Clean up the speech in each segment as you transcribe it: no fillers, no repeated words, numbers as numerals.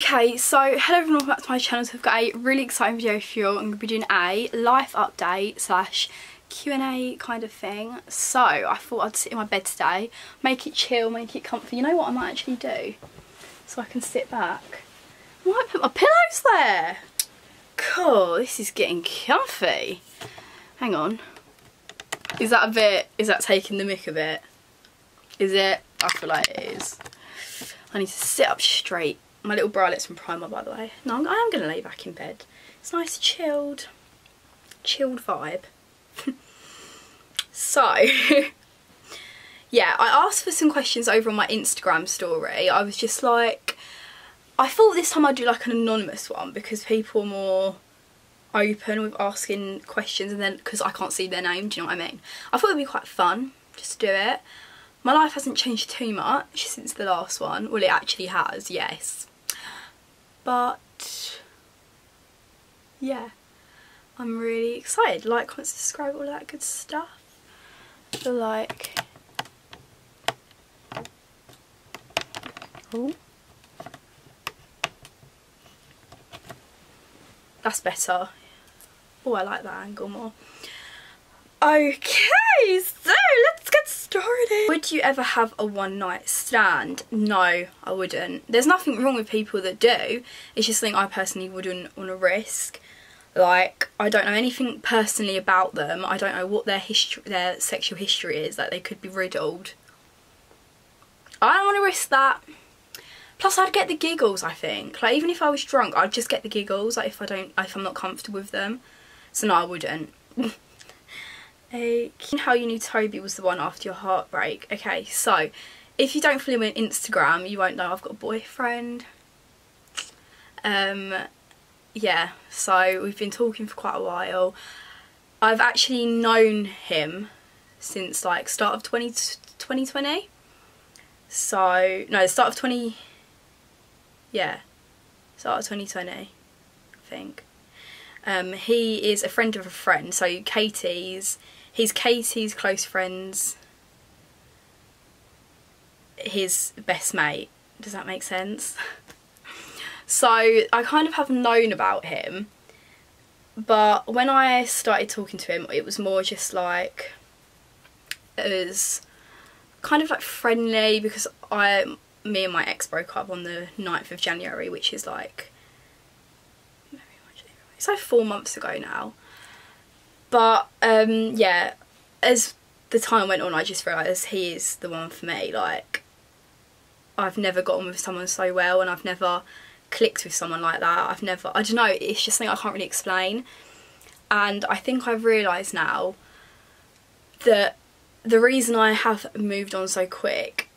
Okay, so hello everyone, welcome back to my channel. So I've got a really exciting video for you. I'm going to be doing a life update slash Q&A kind of thing. So I thought I'd sit in my bed today, make it chill, make it comfy. You know what I might actually do? So I can sit back. I might put my pillows there. Cool, this is getting comfy. Hang on. Is that taking the mick a bit? Is it? I feel like it is. I need to sit up straight. My little bralettes from Primark, by the way. No, I am going to lay back in bed. It's nice chilled vibe. So, yeah, I asked for some questions over on my Instagram story. I was just like, I thought this time I'd do like an anonymous one because people are more open with asking questions, and then because I can't see their name, do you know what I mean? I thought it'd be quite fun just to do it. My life hasn't changed too much since the last one. Well, it actually has, yes. But yeah, I'm really excited. Like, comment, subscribe, all that good stuff. I feel like, oh, that's better. Oh, I like that angle more. Okay, so let's get started. Would you ever have a one night stand? No, I wouldn't. There's nothing wrong with people that do. It's just something I personally wouldn't want to risk. Like, I don't know anything personally about them. I don't know what their sexual history is. Like, they could be riddled. I don't want to risk that. Plus, I'd get the giggles, I think. Like, even if I was drunk, I'd just get the giggles. Like, if I'm not comfortable with them. So no, I wouldn't. How you knew Toby was the one after your heartbreak. Okay, so if you don't follow me on Instagram, you won't know I've got a boyfriend. Yeah, so we've been talking for quite a while. I've actually known him since like start of 2020. So no, start of 2020, I think. He is a friend of a friend, so he's Katie's close friend's, his best mate. Does that make sense? So I kind of have known about him, but when I started talking to him, it was more just like, it was kind of like friendly, because me and my ex broke up on the 9th of January, which is like, it's like 4 months ago now. But yeah, as the time went on, I just realised he is the one for me. Like, I've never got on with someone so well, and I've never clicked with someone like that. I don't know, it's just something I can't really explain. And I think I've realised now that the reason I have moved on so quick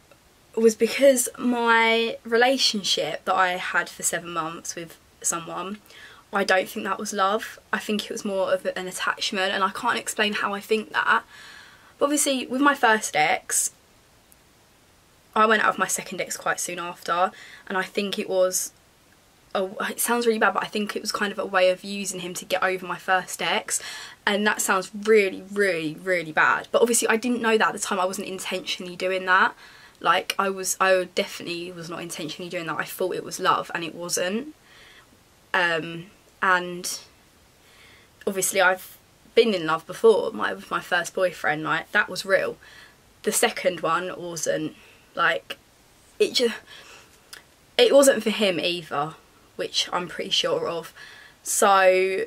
was because my relationship that I had for 7 months with someone, I don't think that was love. I think it was more of an attachment, and I can't explain how I think that. But obviously, with my first ex, I went out with my second ex quite soon after, and I think it was, it sounds really bad, but I think it was kind of a way of using him to get over my first ex, and that sounds really, really, really bad. But obviously, I didn't know that at the time. I wasn't intentionally doing that. Like, I definitely was not intentionally doing that. I thought it was love, and it wasn't. And obviously I've been in love before, with my first boyfriend, like, that was real. The second one wasn't. Like, it wasn't for him either, which I'm pretty sure of. So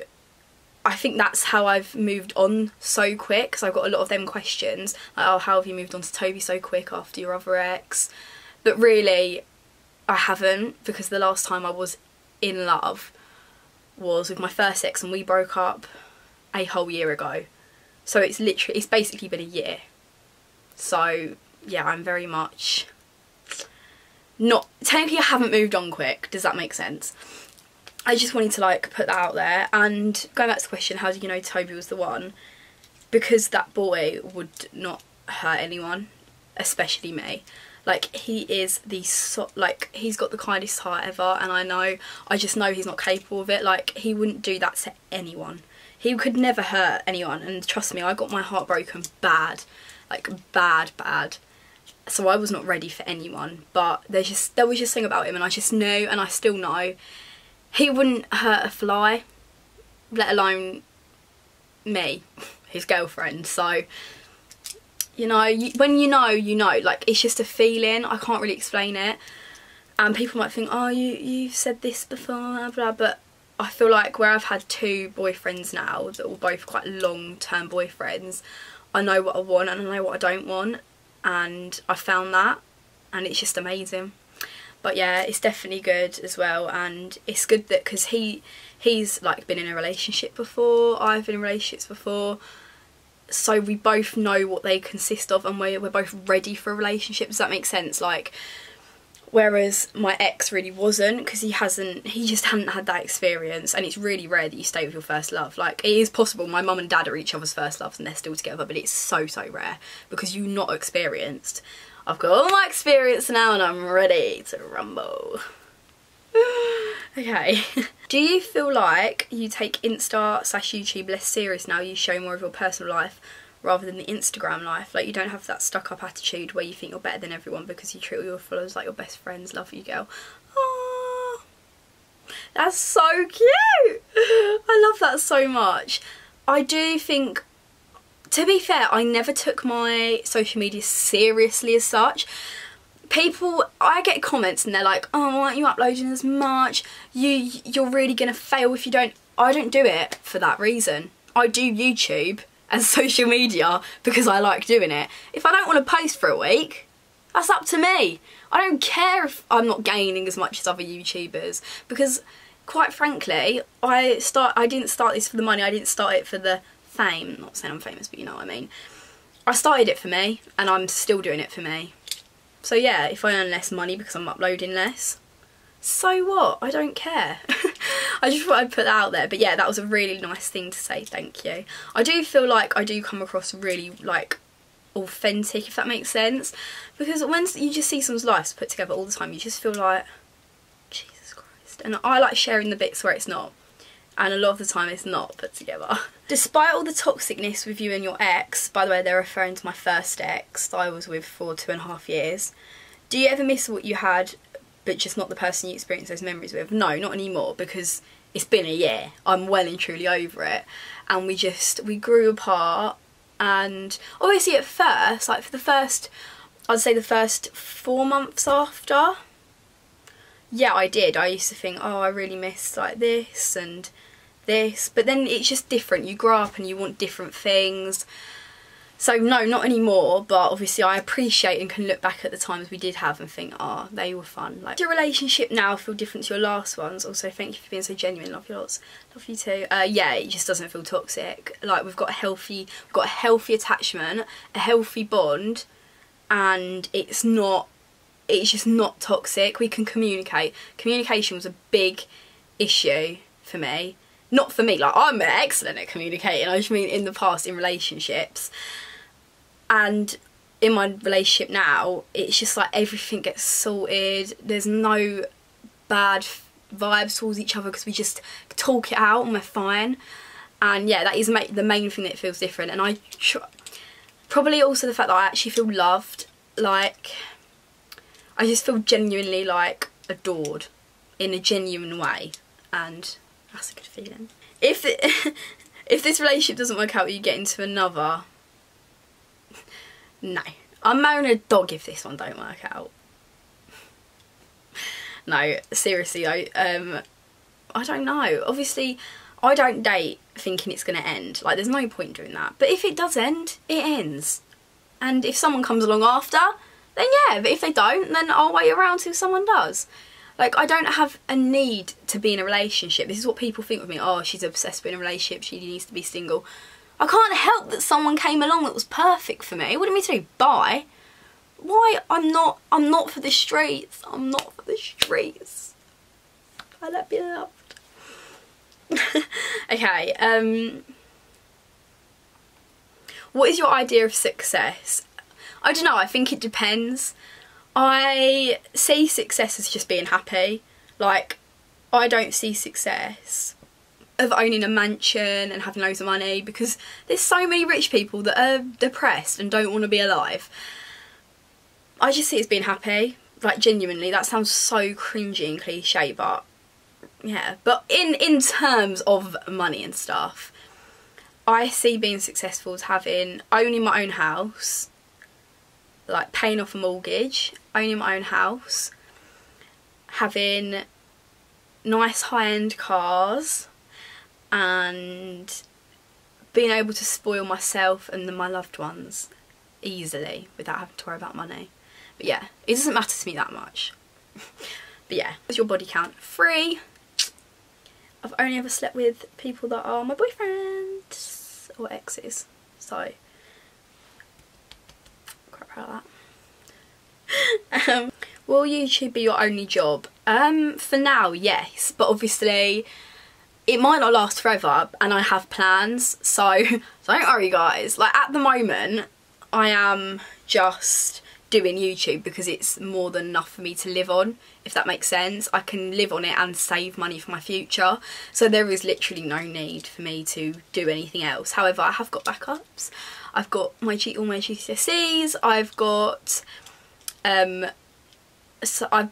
I think that's how I've moved on so quick, because I've got a lot of them questions, like, oh, how have you moved on to Toby so quick after your other ex? But really, I haven't, because the last time I was in love was with my first ex, and we broke up a whole year ago. So it's basically been a year. So yeah, I'm very much not, technically I haven't moved on quick. Does that make sense? I just wanted to like put that out there. And going back to the question, how do you know Toby was the one? Because that boy would not hurt anyone, especially me. Like, he is he's got the kindest heart ever, and I just know he's not capable of it. Like, he wouldn't do that to anyone. He could never hurt anyone, and trust me, I got my heart broken bad. Like, bad. so I was not ready for anyone. But there was just something about him, and I just knew, and I still know, he wouldn't hurt a fly, let alone me, his girlfriend. So, you know, when you know, you know. Like, it's just a feeling. I can't really explain it. And people might think, oh, you've said this before, blah, blah, but I feel like where I've had 2 boyfriends now that were both quite long-term boyfriends, I know what I want and I know what I don't want, and I found that, and it's just amazing. But yeah, it's definitely good as well, and it's good that because he's like been in a relationship before, I've been in relationships before, so we both know what they consist of, and we're both ready for a relationship. Does that make sense? Like, whereas my ex really wasn't, because he just hadn't had that experience, and it's really rare that you stay with your first love. Like, it is possible, my mum and dad are each other's first loves and they're still together, but it's so rare because you're not experienced. I've got all my experience now and I'm ready to rumble. Okay. Do you feel like you take Insta/YouTube less serious now you show more of your personal life rather than the Instagram life? Like, you don't have that stuck up attitude where you think you're better than everyone because you treat all your followers like your best friends. Love you, girl. Oh, that's so cute. I love that so much. I do think, to be fair, I never took my social media seriously as such. I get comments and they're like, oh, why aren't you uploading as much? You're really gonna fail if you don't. I don't do it for that reason. I do YouTube as social media because I like doing it. If I don't want to post for a week, that's up to me. I don't care if I'm not gaining as much as other YouTubers, because quite frankly, I didn't start this for the money, I didn't start it for the fame. Not saying I'm famous, but you know what I mean. I started it for me and I'm still doing it for me. So yeah, if I earn less money because I'm uploading less, so what? I don't care. I just thought I'd put that out there. But yeah, that was a really nice thing to say, thank you. I do feel like I do come across really, like, authentic, if that makes sense. Because when you just see someone's lives put together all the time, you just feel like, Jesus Christ. And I like sharing the bits where it's not. And a lot of the time it's not put together. Despite all the toxicness with you and your ex, by the way, they're referring to my first ex that I was with for 2.5 years, do you ever miss what you had but just not the person you experienced those memories with? No, not anymore, because it's been a year. I'm well and truly over it. And we grew apart, and obviously at first, like for the first, I'd say the first 4 months after, yeah, I did. I used to think, oh, I really miss like this and this, but then it's just different. You grow up and you want different things. So no, not anymore, but obviously I appreciate and can look back at the times we did have and think, oh, they were fun. Like, does your relationship now feel different to your last ones? Also, thank you for being so genuine. Love you lots. Love you too. Yeah, it just doesn't feel toxic. Like, we've got a healthy attachment, a healthy bond, and it's just not toxic. We can communicate. Communication was a big issue for me. Not for me, like, I'm excellent at communicating, I just mean in the past, in relationships. And in my relationship now, it's just like everything gets sorted. There's no bad vibes towards each other because we just talk it out and we're fine. And yeah, that is the main thing that feels different. And probably also the fact that I actually feel loved. Like, I just feel genuinely, like, adored in a genuine way. And that's a good feeling. If this relationship doesn't work out, you get into another. No. I'm marrying a dog if this one don't work out. No, seriously though, I don't know. Obviously, I don't date thinking it's going to end. Like, there's no point doing that. But if it does end, it ends. And if someone comes along after, then yeah. But if they don't, then I'll wait around till someone does. Like, I don't have a need to be in a relationship. This is what people think of me. Oh, she's obsessed with a relationship. She needs to be single. I can't help that someone came along that was perfect for me. What do you mean to do? Bye? Why? I'm not for the streets. I'm not for the streets. I like being loved. Okay, what is your idea of success? I don't know, I think it depends. I see success as just being happy. Like, I don't see success of owning a mansion and having loads of money, because there's so many rich people that are depressed and don't want to be alive. I just see it as being happy. Like, genuinely, that sounds so cringy and cliche, but yeah. But in terms of money and stuff, I see being successful as owning my own house, like paying off a mortgage, owning my own house, having nice high-end cars, and being able to spoil myself and my loved ones easily without having to worry about money. But yeah, it doesn't matter to me that much. But yeah, what's your body count? 3. I've only ever slept with people that are my boyfriends or exes, so quite proud of that. Will YouTube be your only job? For now, yes, but obviously it might not last forever, and I have plans, so don't worry guys. Like, at the moment I am just doing YouTube because it's more than enough for me to live on, if that makes sense. I can live on it and save money for my future, so there is literally no need for me to do anything else. However, I have got backups. I've got all my GCSEs, I've got so I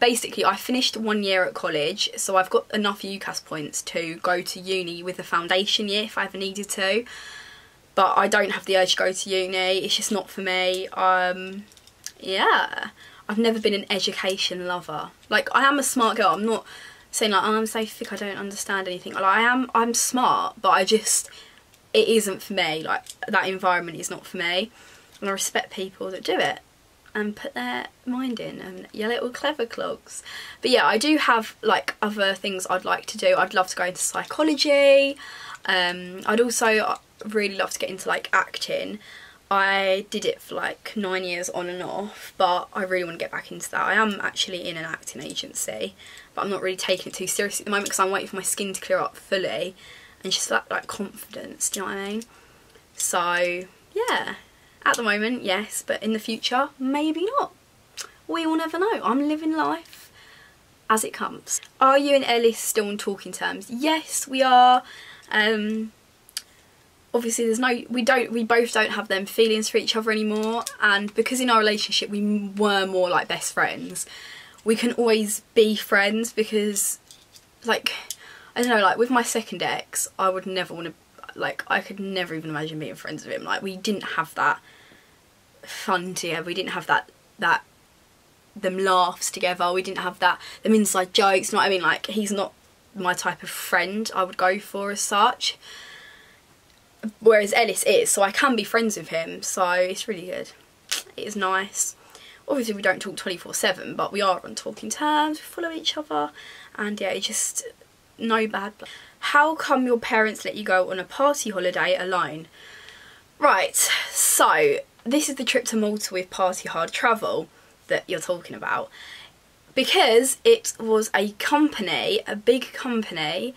finished 1 year at college, so I've got enough UCAS points to go to uni with a foundation year if I ever needed to, but I don't have the urge to go to uni. It's just not for me. Yeah, I've never been an education lover. Like, I am a smart girl. I'm not saying like, oh, I'm so thick I don't understand anything. Like, I'm smart, but it isn't for me. Like, that environment is not for me, and I respect people that do it and put their mind in, and your little clever clogs. But yeah, I do have like other things I'd like to do. I'd love to go into psychology. I'd also really love to get into like acting. I did it for like 9 years on and off, but I really want to get back into that. I am actually in an acting agency, but I'm not really taking it too seriously at the moment because I'm waiting for my skin to clear up fully and just that like confidence, do you know what I mean? So yeah, at the moment, yes, but in the future, maybe not. We will never know. I'm living life as it comes. Are you and Ellis still on talking terms? Yes, we are. Obviously we both don't have them feelings for each other anymore, and because in our relationship we were more like best friends, we can always be friends because, like, I don't know, like with my second ex, I would never want to, like, I could never even imagine being friends with him. Like, we didn't have that fun together, we didn't have them laughs together, we didn't have them inside jokes, you know what I mean? Like, he's not my type of friend I would go for as such, whereas Ellis is, so I can be friends with him, so it's really good. It is nice. Obviously we don't talk 24/7, but we are on talking terms, we follow each other, and yeah, it's just no bad blood. How come your parents let you go on a party holiday alone? Right, so this is the trip to Malta with Party Hard Travel that you're talking about, because it was a company, a big company,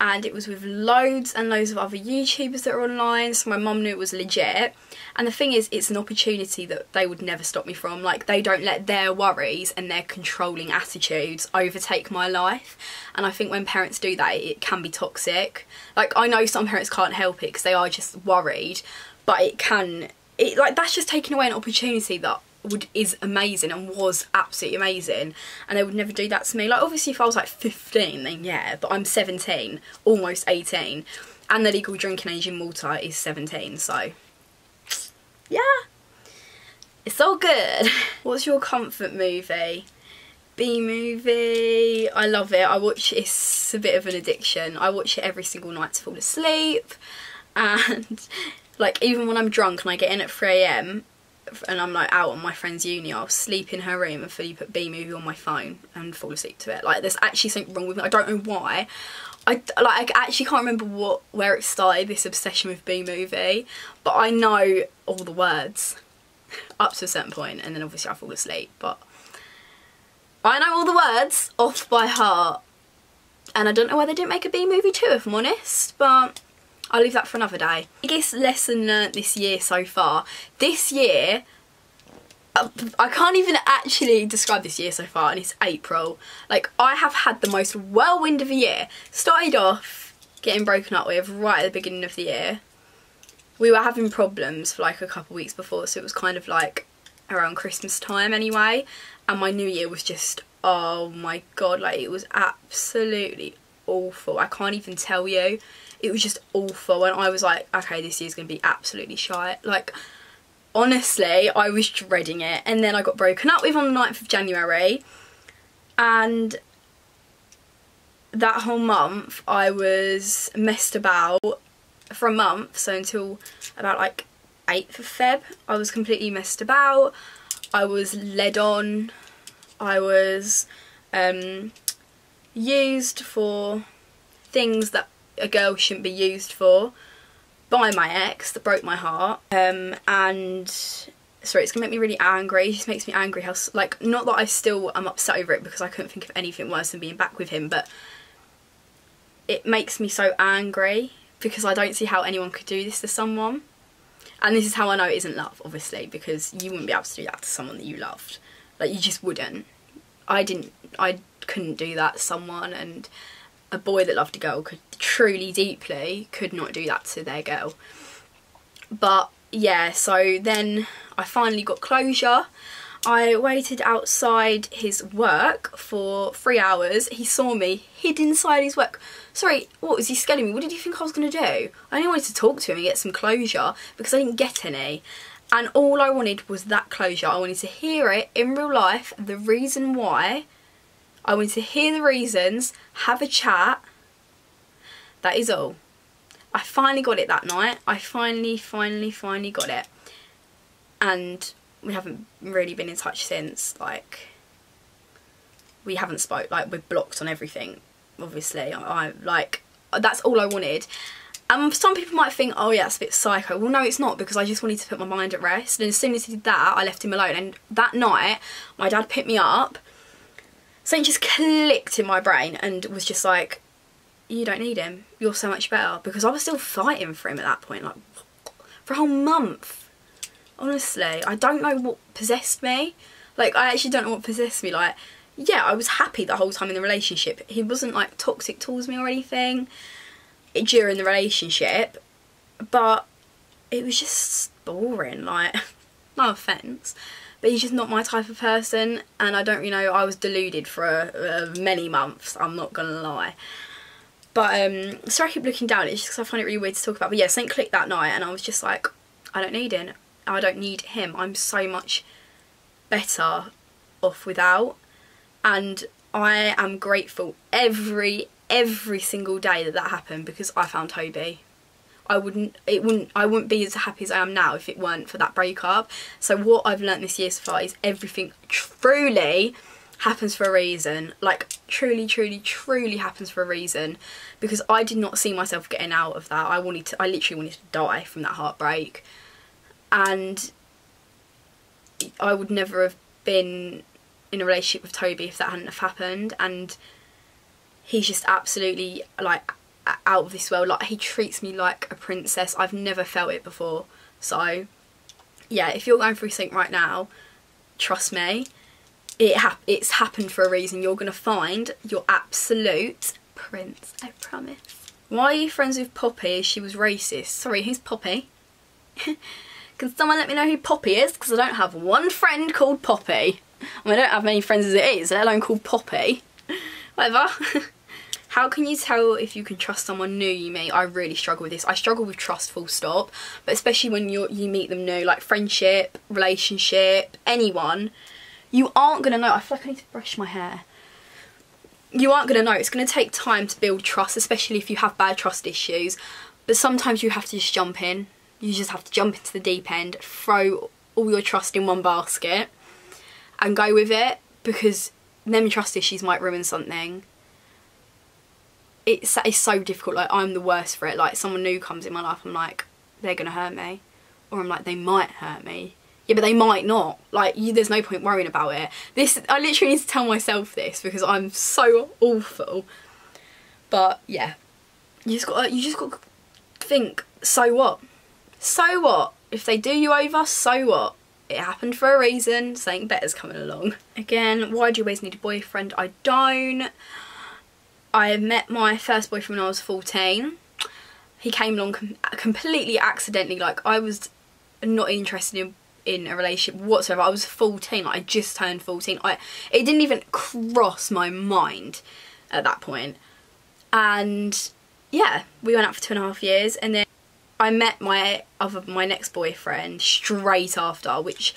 and it was with loads and loads of other YouTubers that are online, so my mum knew it was legit. And the thing is, it's an opportunity that they would never stop me from. Like, they don't let their worries and their controlling attitudes overtake my life, and I think when parents do that, it can be toxic. Like, I know some parents can't help it because they are just worried, but like, that's just taking away an opportunity that is amazing and was absolutely amazing, and they would never do that to me. Like, obviously if I was like 15, then yeah, but I'm 17, almost 18, and the legal drinking age in Malta is 17, so yeah, it's all good. What's your comfort movie? B-movie. I love it. It's a bit of an addiction. I watch it every single night to fall asleep, and like, even when I'm drunk and I get in at 3 AM and I'm like out on my friend's uni, I'll sleep in her room and fully put B-movie on my phone and fall asleep to it. Like, there's actually something wrong with me. I don't know why. I actually can't remember where it started, this obsession with B-movie, but I know all the words up to a certain point, and then obviously I fall asleep, but I know all the words off by heart, and I don't know why they didn't make a B-movie too, if I'm honest, but I'll leave that for another day. Biggest lesson learnt this year so far. This year, I can't even actually describe this year so far, and it's April. Like, I have had the most whirlwind of a year. Started off getting broken up with right at the beginning of the year. We were having problems for like a couple of weeks before, so it was kind of like around Christmas time anyway, and my New Year was just, oh my god, like it was absolutely awful. I can't even tell you. It was just awful, and I was like, okay, this year's gonna be absolutely shite. Like, honestly, I was dreading it. And then I got broken up with on the 9th of January, and that whole month I was messed about for a month. So until about like 8th of Feb, I was completely messed about. I was led on. I was used for things that a girl shouldn't be used for by my ex that broke my heart. And sorry, it's gonna make me really angry. It just makes me angry how, like, not that I still am upset over it, because I couldn't think of anything worse than being back with him, but it makes me so angry because I don't see how anyone could do this to someone. And this is how I know it isn't love, obviously, because you wouldn't be able to do that to someone that you loved. Like, you just wouldn't. I couldn't do that to someone, and a boy that loved a girl could truly, deeply, could not do that to their girl. But yeah, so then I finally got closure. I waited outside his work for 3 hours. He saw me, hid inside his work. Sorry, what, was he scaring me? What did you think I was going to do? I only wanted to talk to him and get some closure because I didn't get any. And all I wanted was that closure. I wanted to hear it in real life, the reason why. I wanted to hear the reasons, have a chat. That is all. I finally got it that night. I finally got it. And we haven't really been in touch since. Like, we haven't spoke. Like, we're blocked on everything, obviously. I like, that's all I wanted. And some people might think, oh yeah, that's a bit psycho. Well, no, it's not, because I just wanted to put my mind at rest. And as soon as he did that, I left him alone. And that night, my dad picked me up. Something just clicked in my brain and was just like, you don't need him. You're so much better. Because I was still fighting for him at that point, like, for a whole month. Honestly, I don't know what possessed me. Like, I actually don't know what possessed me. Like, yeah, I was happy the whole time in the relationship. He wasn't, like, toxic towards me or anything during the relationship. But it was just boring. Like, no offence, but he's just not my type of person. And I don't, you know, I was deluded for many months. I'm not going to lie. But, sorry I keep looking down. It's just because I find it really weird to talk about. But yeah, something clicked that night and I was just like, I don't need him. I don't need him. I'm so much better off without. And I am grateful every single day that happened, because I found Toby. I wouldn't be as happy as I am now if it weren't for that breakup. So what I've learnt this year so far is everything truly happens for a reason. Like, truly happens for a reason, because I did not see myself getting out of that. I literally wanted to die from that heartbreak. And I would never have been in a relationship with Toby if that hadn't have happened. And he's just absolutely, like, out of this world. Like, he treats me like a princess. I've never felt it before. So yeah, if you're going through something right now, trust me, it's happened for a reason. You're gonna find your absolute prince, I promise. Why are you friends with Poppy? She was racist. Sorry, who's Poppy? Can someone let me know who Poppy is? Because I don't have one friend called Poppy. I don't have many friends as it is, let alone called Poppy. Whatever. How can you tell if you can trust someone new you meet? I really struggle with this. I struggle with trust, full stop. But especially when you meet them new, like friendship, relationship, anyone, you aren't going to know. I feel like I need to brush my hair. You aren't going to know. It's going to take time to build trust, especially if you have bad trust issues. But sometimes you have to just jump in. You just have to jump into the deep end, throw all your trust in one basket and go with it, because them trust issues might ruin something. It's so difficult. Like, I'm the worst for it. Like, someone new comes in my life, I'm like, they're gonna hurt me, or I'm like, they might hurt me. Yeah, but they might not. Like, there's no point worrying about it. I literally need to tell myself this because I'm so awful. But yeah, you just got to think, so what? So what? If they do you over, so what? It happened for a reason. Something better's coming along. Again, why do you always need a boyfriend? I don't. I met my first boyfriend when I was 14. He came along completely accidentally. Like, I was not interested in a relationship whatsoever. I was 14, like I just turned 14. It didn't even cross my mind at that point. And yeah, we went out for 2.5 years, and then I met my next boyfriend straight after, which,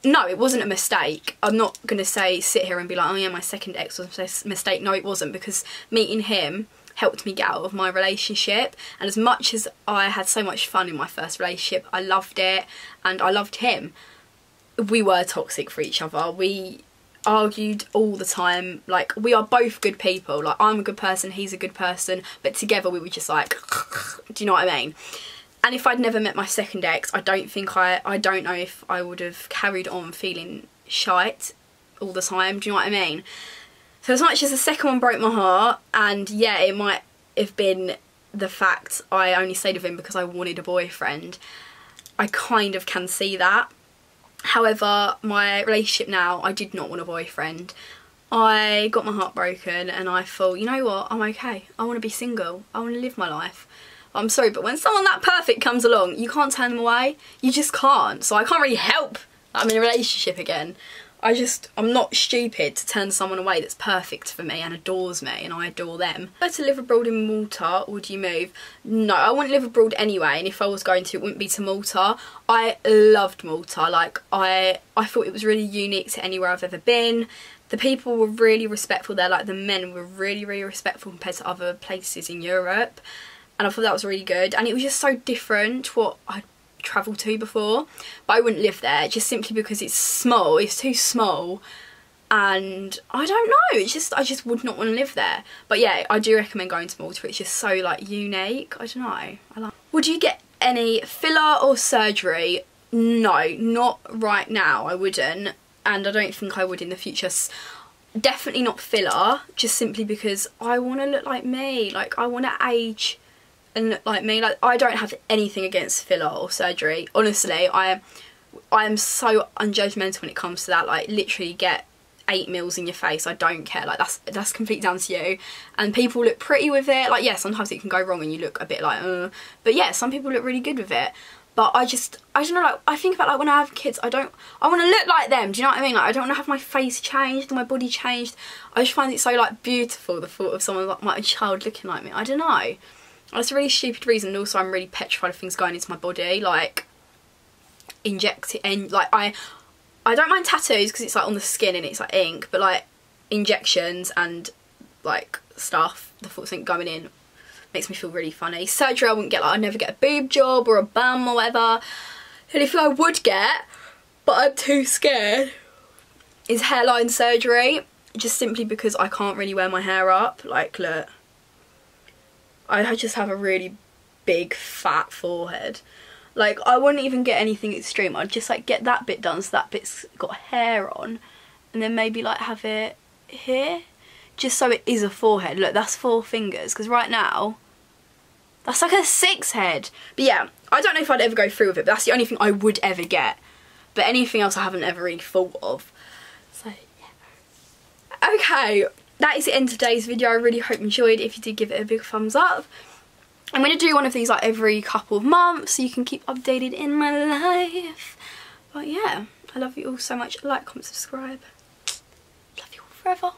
no, it wasn't a mistake. I'm not going to sit here and be like, oh yeah, my second ex was a mistake. No, it wasn't, because meeting him helped me get out of my relationship. And as much as I had so much fun in my first relationship, I loved it and I loved him, we were toxic for each other. We argued all the time. Like, we are both good people. Like, I'm a good person, he's a good person, but together we were just like, do you know what I mean? And if I'd never met my second ex, I don't know if I would have carried on feeling shite all the time. Do you know what I mean? So as much as the second one broke my heart, and yeah, it might have been the fact I only stayed with him because I wanted a boyfriend, I kind of can see that. However, my relationship now, I did not want a boyfriend. I got my heart broken and I thought, you know what, I'm okay. I want to be single. I want to live my life. I'm sorry, but when someone that perfect comes along, you can't turn them away. You just can't. So I can't really help that I'm in a relationship again. I'm not stupid to turn someone away that's perfect for me and adores me, and I adore them. If I were to live abroad in Malta, would you move? No, I wouldn't live abroad anyway, and if I was going to, it wouldn't be to Malta. I loved Malta. Like, I thought it was really unique to anywhere I've ever been. The people were really respectful there. Like, the men were really, really respectful compared to other places in Europe, and I thought that was really good. And it was just so different to what I'd travelled to before. But I wouldn't live there, just simply because it's small. It's too small, and I don't know, it's just, I just would not want to live there. But yeah, I do recommend going to Malta. It's just so like unique. I don't know. Would you get any filler or surgery? No, not right now. I wouldn't, and I don't think I would in the future. Definitely not filler, just simply because I want to look like me. Like, I want to age and look like me. Like, I don't have anything against filler or surgery. Honestly, I am so unjudgmental when it comes to that. Like, literally get 8 mils in your face. I don't care. Like, that's completely down to you. And people look pretty with it. Like, yeah, sometimes it can go wrong and you look a bit like, but yeah, some people look really good with it. But I don't know, like, I think about, like, when I have kids, I want to look like them, do you know what I mean? Like, I don't want to have my face changed or my body changed. I just find it so, like, beautiful, the thought of someone, like, my child looking like me. I don't know. That's a really stupid reason, and also I'm really petrified of things going into my body, like, injecting, and, like, I don't mind tattoos because it's, like, on the skin and it's, like, ink, but, like, injections and, like, stuff, the thought of something going in, makes me feel really funny. Surgery I wouldn't get. Like, I'd never get a boob job or a bum or whatever. The only thing I would get, but I'm too scared, is hairline surgery. Just simply because I can't really wear my hair up. Like, look, I just have a really big fat forehead. Like, I wouldn't even get anything extreme. I'd just, like, get that bit done so that bit's got hair on, and then maybe, like, have it here, just so it is a forehead. Look, that's 4 fingers, because right now that's like a 6 head. But yeah, I don't know if I'd ever go through with it, but that's the only thing I would ever get. But anything else I haven't ever really thought of. So yeah. Okay, that is the end of today's video. I really hope you enjoyed. If you did, give it a big thumbs up. I'm going to do one of these like every couple of months so you can keep updated in my life. But yeah, I love you all so much. Like, comment, subscribe. Love you all forever.